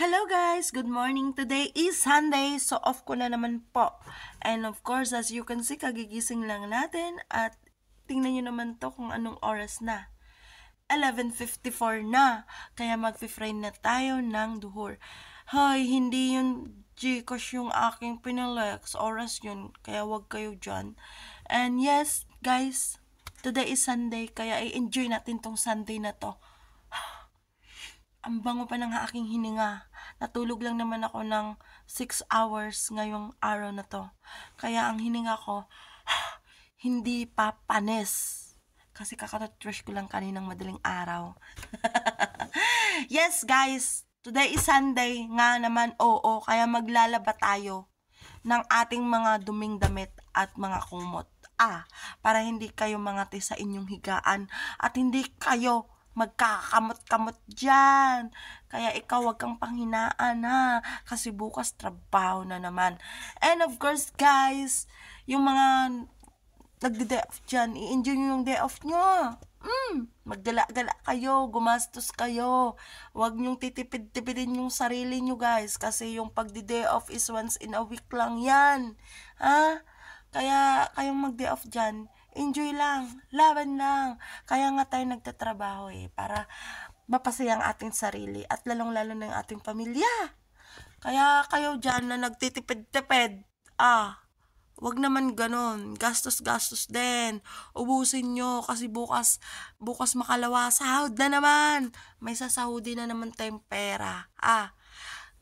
Hello guys! Good morning! Today is Sunday, so off ko na naman po. And of course, as you can see, kagigising lang natin at tingnan nyo naman to kung anong oras na. 11:54 na, kaya mag-fry na tayo ng duhur. Hoy, hindi yun Gcash yung aking pinalex, oras yun, kaya wag kayo dyan. And yes, guys, today is Sunday, kaya i-enjoy natin tong Sunday na to. Ang bango pa ng aking hininga. Natulog lang naman ako ng 6 hours ngayong araw na to. Kaya ang hininga ko, hindi pa panis. Kasi kakatouch ko lang kaninang madaling araw. Yes guys, today is Sunday nga naman, oo. Kaya maglalaba tayo ng ating mga duming damit at mga kumot. Para hindi kayo mangati sa inyong higaan at hindi kayo magkakamot-kamot dyan. Kaya ikaw wag kang panghinaan ha. Kasi bukas trabaho na naman. And of course guys, yung mga nagde-day off dyan, i-enjoy nyo yung day off nyo. Maggala-gala kayo, gumastos kayo. Huwag nyong titipid-tipidin yung sarili nyo guys. Kasi yung pagdi-day off is once in a week lang yan. Kaya kayong mag-day off dyan, enjoy lang, laban lang. Kaya nga tayo nagtatrabaho para mapasaya ang ating sarili at lalong-lalo na yung ating pamilya. Kaya kayo dyan na nagtitipid-tipid, wag naman ganon. Gastos-gastos din. Ubusin nyo kasi bukas makalawa, sahod na naman. May sasahudin na naman tayong pera.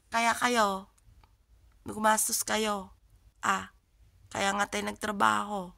Kaya kayo, gumastos kayo. Kaya nga tayo nagtrabaho.